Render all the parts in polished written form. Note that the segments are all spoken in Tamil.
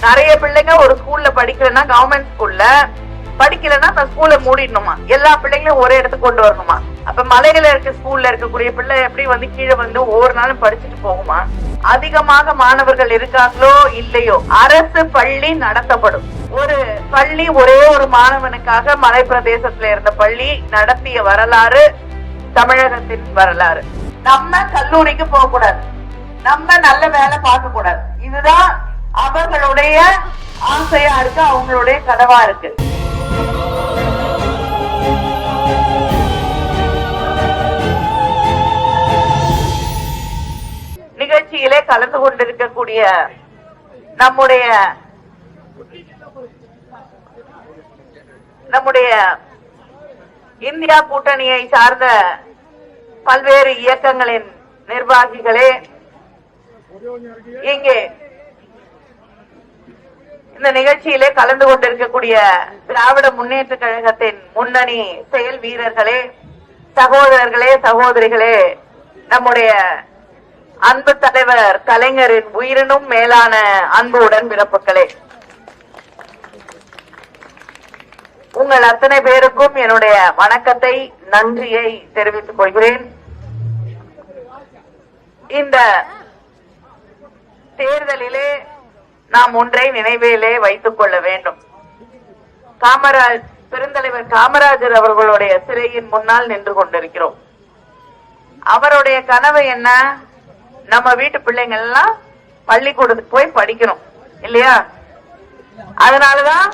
நிறைய பிள்ளைங்க ஒரு ஸ்கூல்ல படிக்கலன்னா கவர்மெண்ட் ஸ்கூல்ல படிக்கலன்னா அந்த ஸ்கூலை மூடிடணுமா, எல்லா பிள்ளைங்களும் ஒரே இடத்துக்கு கொண்டு வரணுமா. அப்ப மலையில இருக்க ஸ்கூல்ல இருக்கக்கூடிய பிள்ளை எப்படி வந்து கீழே வந்து ஒவ்வொரு நாளும் படிச்சுட்டு போகுமா? அதிகமாக மாணவர்கள் இருக்காங்களோ இல்லையோ அரசு பள்ளி நடத்தப்படும். ஒரு பள்ளி ஒரே ஒரு மாணவனுக்காக மலை பிரதேசத்துல இருந்த பள்ளி நடத்திய வரலாறு தமிழகத்தின் வரலாறு. நம்ம கல்லூரிக்கு போக கூடாது, நம்ம நல்ல வேலை பார்க்க கூடாது, இதுதான் அவர்களுடைய ஆசையா இருக்கு, அவங்களுடைய கனவா இருக்கு. நிகழ்ச்சியிலே கலந்து கொண்டிருக்கக்கூடிய நம்முடைய இந்தியா கூட்டணியை சார்ந்த பல்வேறு இயக்கங்களின் நிர்வாகிகளே, இங்கே இந்த நிகழ்ச்சியிலே கலந்து கொண்டிருக்கக்கூடிய திராவிட முன்னேற்ற கழகத்தின் முன்னணி செயல் வீரர்களே, சகோதரர்களே, சகோதரிகளே, நம்முடைய அன்பு தலைவர் கலைஞரின் உயிரினும் மேலான அன்பு உடன்பிறப்புகளே, உங்கள் அத்தனை பேருக்கும் என்னுடைய வணக்கத்தை, நன்றியை தெரிவித்துக் கொள்கிறேன். இந்த தேர்தலிலே நாம் ஒன்றை நினைவிலே வைத்துக் கொள்ள வேண்டும். பெருந்தலைவர் காமராஜர் அவர்களுடைய சிலையின் முன்னால் நின்று கொண்டிருக்கிறோம். அவருடைய கனவு என்ன? நம்ம வீட்டு பிள்ளைங்க எல்லாம் பள்ளிக்கூடத்துக்கு போய் படிக்கணும் இல்லையா? அதனாலதான்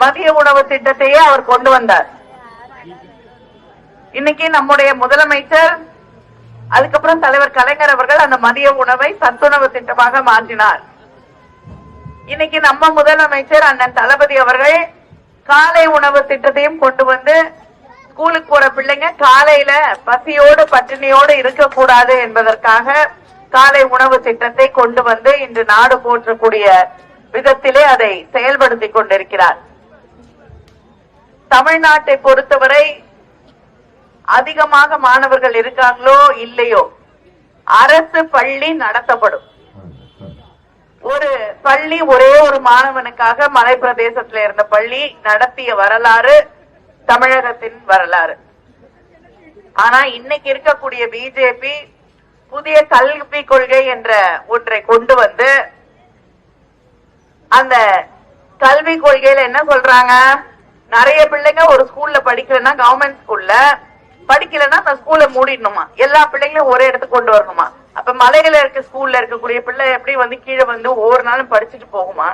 மதிய உணவு திட்டத்தையே அவர் கொண்டு வந்தார். இன்னைக்கு நம்முடைய முதலமைச்சர், அதுக்கப்புறம் தலைவர் கலைஞர் அவர்கள் அந்த மதிய உணவை சத்துணவு திட்டமாக மாற்றினார். இன்னைக்கு நம்ம முதலமைச்சர் அண்ணன் தளபதி அவர்கள் காலை உணவு திட்டத்தையும் கொண்டு வந்து ஸ்கூலுக்கு போற பிள்ளைங்க காலையில பசியோடு பட்டினியோடு இருக்கக்கூடாது என்பதற்காக காலை உணவு திட்டத்தை கொண்டு வந்து இன்று நாடு போற்றக்கூடிய விதத்திலே அதை செயல்படுத்தி கொண்டிருக்கிறார். தமிழ்நாட்டை பொறுத்தவரை அதிகமாக மாணவர்கள் இருக்காங்களோ இல்லையோ அரசு பள்ளி நடத்தப்படும். ஒரு பள்ளி ஒரே ஒரு மாணவனுக்காக மலை பிரதேசத்துல இருந்த பள்ளி நடத்திய வரலாறு தமிழகத்தின் வரலாறு. ஆனா இன்னைக்கு இருக்கக்கூடிய பிஜேபி புதிய கல்வி கொள்கை என்ற ஒன்றை கொண்டு வந்து அந்த கல்வி கொள்கையில என்ன சொல்றாங்க? நிறைய பிள்ளைங்க ஒரு ஸ்கூல்ல படிக்கலன்னா கவர்மெண்ட் ஸ்கூல்ல படிக்கலன்னா அந்த ஸ்கூலை மூடிடணுமா, எல்லா பிள்ளைங்களும் ஒரே இடத்துக்கு கொண்டு வரணுமா. அப்ப மலையில இருக்க ஸ்கூல்ல இருக்கக்கூடிய பிள்ளை எப்படி வந்து கீழே வந்து ஒவ்வொரு நாளும் படிச்சுட்டு போகுமா?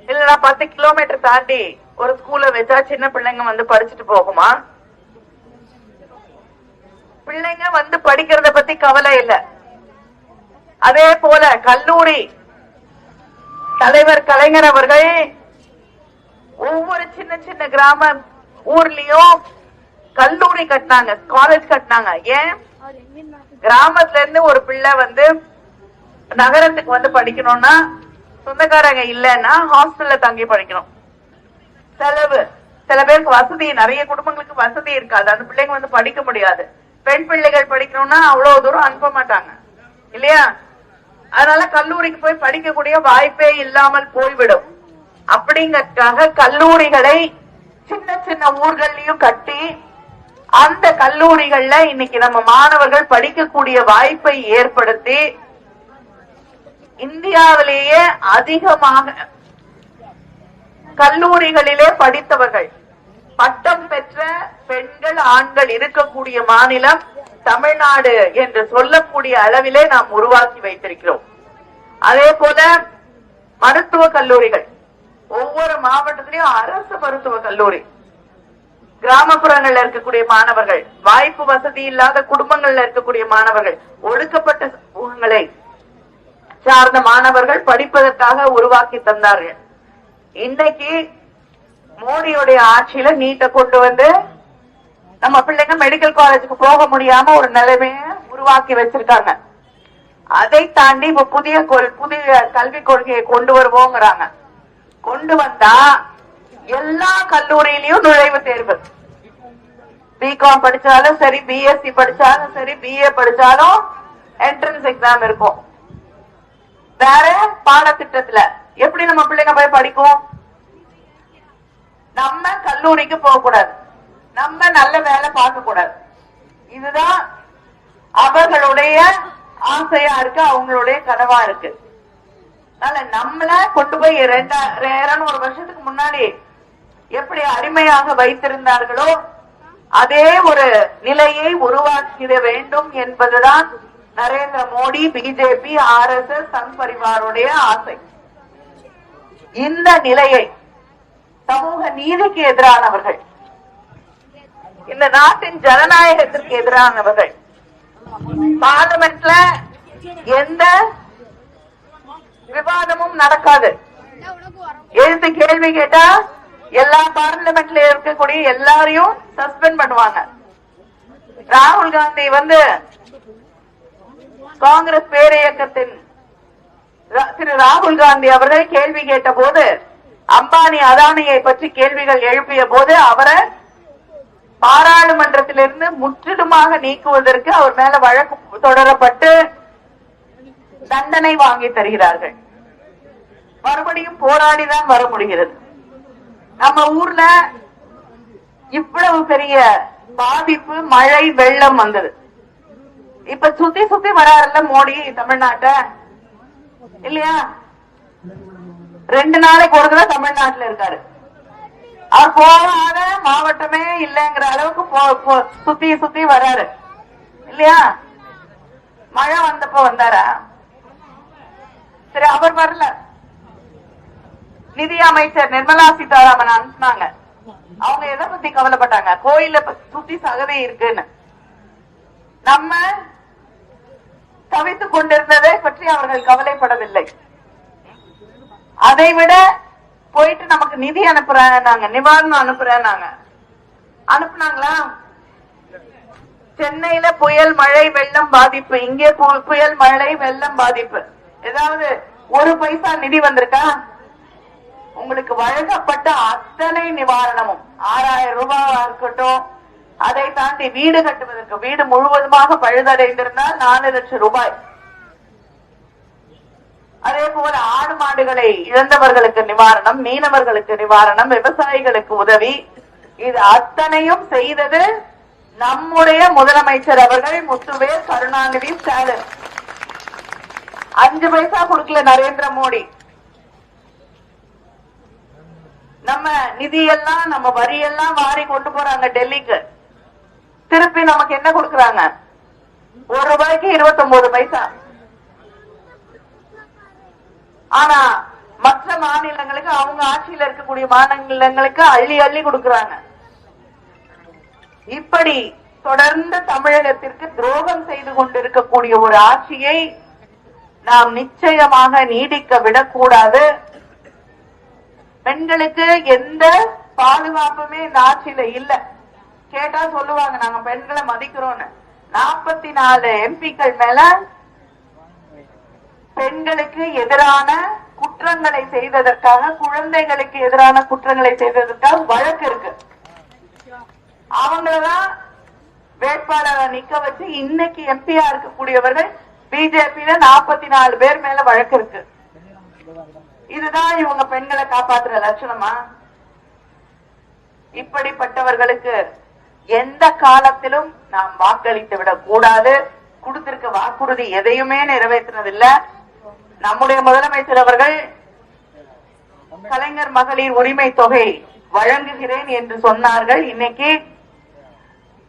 இல்லனா 10 கிலோமீட்டர் தாண்டி ஒரு ஸ்கூல்ல வச்சா சின்ன பிள்ளைங்க வந்து படிச்சுட்டு போகுமா? பிள்ளைங்க வந்து படிக்கிறத பத்தி கவலை இல்ல. அதே போல கல்லூரி தலைவர் கலைஞர் அவர்கள் ஒவ்வொரு சின்ன சின்ன கிராம ஊர்லயும் கல்லூரி கட்டினாங்க, காலேஜ் கட்டினாங்க. ஏன்? கிராமத்துல இருந்து ஒரு பிள்ளை வந்து நகரத்துக்கு வந்து படிக்கணும்னா சொந்தக்காரங்க இல்லன்னா ஹாஸ்டல்ல தங்கி படிக்கணும். செலவு, சில பேருக்கு வசதி, நிறைய குடும்பங்களுக்கு வசதி இருக்காது, அந்த பிள்ளைங்க வந்து படிக்க முடியாது. பெண் பிள்ளைகள் படிக்கணும்னா அவ்வளவு தூரம் அனுப்ப மாட்டாங்க இல்லையா? அதனால கல்லூரிக்கு போய் படிக்கக்கூடிய வாய்ப்பே இல்லாமல் போய்விடும். அப்படிங்கறதுக்காக கல்லூரிகளை சின்ன சின்ன ஊர்களையும் கட்டி அந்த கல்லூரிகள்ல இன்னைக்கு நம்ம மாணவர்கள் படிக்கக்கூடிய வாய்ப்பை ஏற்படுத்தி இந்தியாவிலேயே அதிகமாக கல்லூரிகளிலே படித்தவர்கள், பட்டம் பெற்ற பெண்கள் ஆண்கள் இருக்கக்கூடிய மாநிலம் தமிழ்நாடு என்று சொல்லக்கூடிய அளவிலே நாம் உருவாக்கி வைத்திருக்கிறோம். அதே போல மருத்துவ கல்லூரிகள், ஒவ்வொரு மாவட்டத்திலையும் அரசு மருத்துவ கல்லூரி, கிராமப்புறங்கள்ல இருக்கக்கூடிய மாணவர்கள், வாய்ப்பு வசதி இல்லாத குடும்பங்கள்ல இருக்கக்கூடிய மாணவர்கள், ஒடுக்கப்பட்ட சமூகங்களை சார்ந்த மாணவர்கள் படிப்பதற்காக உருவாக்கி தந்தார்கள். இன்னைக்கு மோடியுடைய ஆட்சியில நீட்டை கொண்டு வந்து நம்ம பிள்ளைங்க மெடிக்கல் காலேஜுக்கு போக முடியாம ஒரு நிலைமைய உருவாக்கி வச்சிருக்காங்க. அதை தாண்டி இப்ப புதிய கல்விக் கொள்கையை கொண்டு வருவோங்கிறாங்க. கொண்டு வந்தா எல்லா கல்லூரியிலையும் நுழைவு தேர்வு, பிகாம் படிச்சாலும் சரி, பிஎஸ்சி படிச்சாலும் சரி, பிஏ படிச்சாலும் என்ட்ரன்ஸ் எக்ஸாம் இருக்கும். வேற பாடத்திட்டத்துல எப்படி நம்ம பிள்ளைங்க போய் படிக்கும்? நம்ம கல்லூரிக்கு போக கூடாது, நம்ம நல்ல வேலை பார்க்க கூடாது. இதுதான் அவர்களுடைய ஆசையா இருக்கு, அவங்களுடைய கனவா இருக்கு. அதனால நம்மள கொண்டு போய் 200 வருஷத்துக்கு முன்னாடி எப்படி அடிமையாக வைத்திருந்தார்களோ அதே ஒரு நிலையை உருவாக்கிட வேண்டும் என்பதுதான் நரேந்திர மோடி, பிஜேபி, RSS, சங் பரிவாருடைய ஆசை. இந்த நிலையை சமூக நீதிக்கு எதிரானவர்கள், இந்த நாட்டின் ஜனநாயகத்திற்கு எதிரானவர்கள், பார்லிமெண்ட்ல எந்த விவாதமும் நடக்காது. எழுத்து கேள்வி கேட்டா எல்லா பார்லிமெண்ட்ல இருக்கக்கூடிய எல்லாரையும் சஸ்பெண்ட் பண்ணுவாங்க. ராகுல் காந்தி காங்கிரஸ் பேரியக்கத்தின் திரு ராகுல் காந்தி அவர்கள் கேள்வி கேட்ட போது, அம்பானி அதானியை பற்றி கேள்விகள் எழுப்பிய போது அவரை பாராளுமன்றத்திலிருந்து முற்றிலுமாக நீக்குவதற்கு அவர் மேல வழக்கு தொடரப்பட்டு தண்டனை வாங்கி தருகிறார்கள். மறுபடியும் போராடிதான் வர முடிகிறது. நம்ம ஊர்ல இவ்வளவு பெரிய பாதிப்பு, மழை, வெள்ளம் வந்தது. இப்ப சுத்தி சுத்தி வராருல்ல மோடி தமிழ்நாட்ட, இல்லையா? 2 நாளைக்கு ஒரு தடவை தமிழ்நாட்டுல இருக்காரு. அவர் போகாத மாவட்டமே இல்லைங்கிற அளவுக்கு சுத்தி சுத்தி வராரு, இல்லையா? மழை வந்தப்ப வந்தாரா? சரி, அவர் வரல. நிதி அமைச்சர் நிர்மலா சீதாராமன் அனுப்பினாங்க. அவங்க எதை பத்தி கவலைப்பட்டாங்க? கோயில சுத்தி சகதி இருக்குன்னு. நம்ம தவித்துக் கொண்டிருந்ததை பற்றி அவர்கள் கவலைப்படவில்லை. அதை விட போயிட்டு நமக்கு நிதி அனுப்புறாங்க, நிவாரணம் அனுப்புறாங்க. அனுப்புனாங்களா? சென்னையில புயல், மழை, வெள்ளம் பாதிப்பு, இங்கே புயல், மழை, வெள்ளம் பாதிப்பு. ஏதாவது ஒரு பைசா நிதி வந்திருக்கா? உங்களுக்கு வழங்கப்பட்ட அத்தனை நிவாரணமும் 6000 ரூபாய் இருக்கட்டும், அதை தாண்டி வீடு கட்டுவதற்கு, வீடு முழுவதுமாக பழுதடைந்திருந்தால் 4 லட்சம் ரூபாய். அதே போல ஆடு மாடுகளை இழந்தவர்களுக்கு நிவாரணம், மீனவர்களுக்கு நிவாரணம், விவசாயிகளுக்கு உதவி. இது அத்தனையும் செய்தது நம்முடைய முதலமைச்சர் அவர்கள், முத்துவேல் கருணாநிதி ஸ்டாலின். 5 பைசா கொடுக்கல நரேந்திர மோடி. நம்ம நிதியெல்லாம், நம்ம வரியெல்லாம் வாரி கொண்டு போறாங்க டெல்லிக்கு. திருப்பி நமக்கு என்ன கொடுக்கறாங்க? 1 ரூபாய்க்கு 29 பைசா. ஆனா மற்ற மாநிலங்களுக்கு, அவங்க ஆட்சியில் இருக்கக்கூடிய மாநிலங்களுக்கு அள்ளி அள்ளி கொடுக்கறாங்க. இப்படி தொடர்ந்து தமிழகத்திற்கு துரோகம் செய்து கொண்டிருக்கக்கூடிய ஒரு ஆட்சியை நாம் நிச்சயமாக நீடிக்க விடக்கூடாது. பெண்களுக்கு எந்த பாதுகாப்புமே இந்த ஆட்சியில இல்ல. கேட்டா சொல்லுவாங்க நாங்க பெண்களை மதிக்கிறோம்னு. 44 எம்பிக்கள் மேல பெண்களுக்கு எதிரான குற்றங்களை செய்ததற்காக, குழந்தைகளுக்கு எதிரான குற்றங்களை செய்ததற்காக வழக்கு இருக்கு. அவங்களதான் வேட்பாளரை நிக்க வச்சு இன்னைக்கு எம்பியா இருக்கக்கூடியவர்கள் பிஜேபியில 44 பேர் மேல வழக்கு இருக்கு. இதுதான் இவங்க பெண்களை காப்பாற்றுற லட்சணமா? இப்படிப்பட்டவர்களுக்கு எந்த காலத்திலும் நாம் வாக்களித்து விடக் கூடாது. கொடுத்திருக்க வாக்குறுதி எதையுமே நிறைவேற்றினதில்லை. நம்முடைய முதலமைச்சர் அவர்கள் கலைஞர் மகளிர் உரிமை தொகை வழங்குகிறேன் என்று சொன்னார்கள். இன்னைக்கு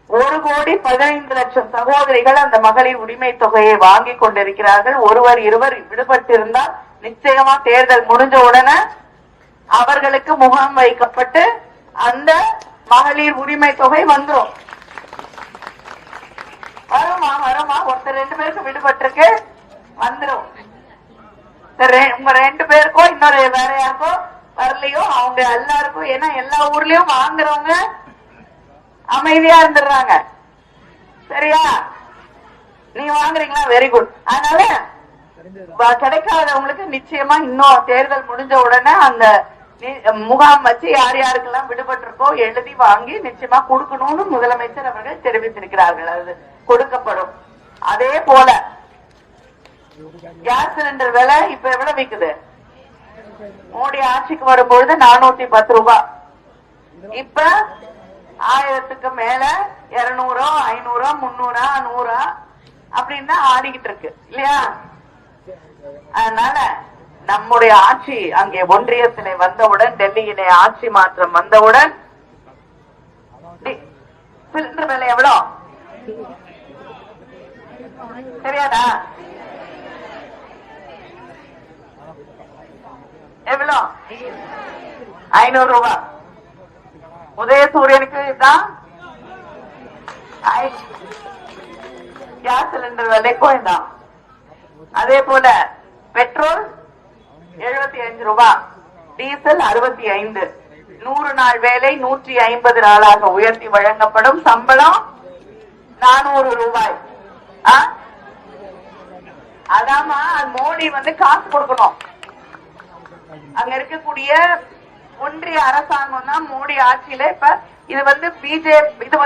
1,15,00,000 சகோதரிகள் அந்த மகளிர் உரிமை தொகையை வாங்கி கொண்டிருக்கிறார்கள். ஒருவர் இருவர் விடுபட்டிருந்தால் நிச்சயமா தேர்தல் முடிஞ்ச உடனே அவர்களுக்கு முகாம் வைக்கப்பட்டு அந்த மகளிர் உரிமை தொகை வந்துடும். வருமா ஒருத்தர் 2 பேருக்கு விடுபட்டிருக்கு, வந்துடும். உங்க 2 பேருக்கோ இன்னொரு வேற யாருக்கோ வரலையோ அவங்க எல்லாருக்கும். ஏன்னா எல்லா ஊர்லயும் வாங்குறவங்க அமைதியா இருந்துடுறாங்க. சரியா? நீங்க வாங்குறீங்களா? Very good. அதனால கிடைக்காதவங்களுக்கு நிச்சயமா இன்னும் தேர்தல் முடிஞ்ச உடனே அந்த முகாம் வச்சு யார் யாருக்கெல்லாம் விடுபட்டிருக்கோ எழுதி வாங்கி நிச்சயமா கொடுக்கணும்னு முதலமைச்சர் அவர்கள் தெரிவித்திருக்கிறார்கள். அது கொடுக்கப்படும். அதே போல கேஸ் சிலிண்டர் விலை இப்ப எவ்வளவு விக்குது? மோடி ஆட்சிக்கு வரும்பொழுது 410 ரூபாய், இப்ப 1000க்கு மேல 200, 500, 300, 100 அப்படின்னு ஆடிக்கிட்டு இருக்கு இல்லையா? அதனால நம்முடைய ஆட்சி அங்கே ஒன்றியத்திலே வந்தவுடன், டெல்லியிலே ஆட்சி மாற்றம் வந்தவுடன் சிலிண்டர் விலை எவ்வளவு தெரியாதா? எவ்வளோ? 500 ரூபாய். உதயசூரியனுக்கு தான் கேஸ் சிலிண்டர் விலைக்கும் தான். அதே போல பெட்ரோல் 75 ரூபாய், டீசல் 65, 100 நாள் வேலை 150 நாளாக உயர்த்தி வழங்கப்படும், சம்பளம் 400 ரூபாய். அதாமா மோடி காசு கொடுக்கணும். அங்க இருக்கக்கூடிய ஒன்றிய அரசாங்கம் தான் மோடி ஆட்சியில இப்ப இது பிஜேபி, இது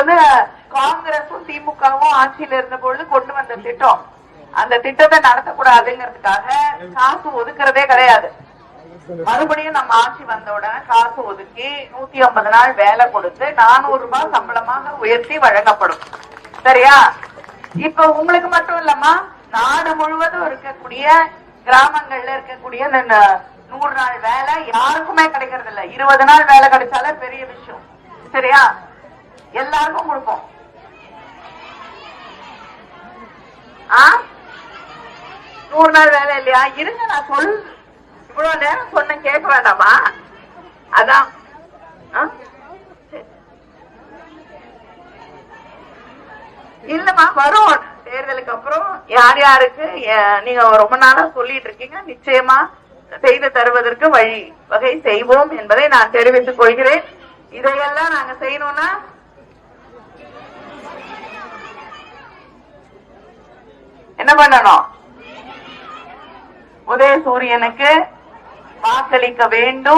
காங்கிரஸும் திமுகவும் ஆட்சியில இருந்த பொழுது கொண்டு வந்த திட்டம். அந்த திட்டத்தை நடத்தக்கூடாதுங்கிறதுக்காக காசு ஒதுக்குறதே கிடையாது. மறுபடியும் நம்ம ஆட்சி வந்த உடனே காசு ஒதுக்கி 150 நாள் வேலை கொடுத்து 400 ரூபாய் சம்பளமாக உயர்த்தி வழங்கப்படும். சரியா? இப்ப உங்களுக்கு மட்டும் இல்லம்மா, நாடு முழுவதும் இருக்கக்கூடிய கிராமங்கள்ல இருக்கக்கூடிய 100 நாள் வேலை யாருக்குமே கிடைக்கிறது இல்ல. 20 நாள் வேலை கிடைச்சாலே பெரிய விஷயம். சரியா? எல்லாருக்கும் கொடுப்போம். 100 நாள் வேலை இல்லையா? இருங்க, நான் இவ்வளவு நேரம் சொன்ன கேட்க வேண்டாமா? அதான் இல்லம்மா, வரும் தேர்தலுக்கு அப்புறம் யார் யாருக்கு நீங்க ரொம்ப நாளா சொல்லிட்டு இருக்கீங்க, நிச்சயமா செய்து தருவதற்கு வகை செய்வோம் என்பதை நான் தெரிவித்துக் கொள்கிறேன். இதையெல்லாம் நாங்க செய்யணும்னா என்ன பண்ணணும்? உதயசூரியனுக்கு வாக்களிக்க வேண்டும்.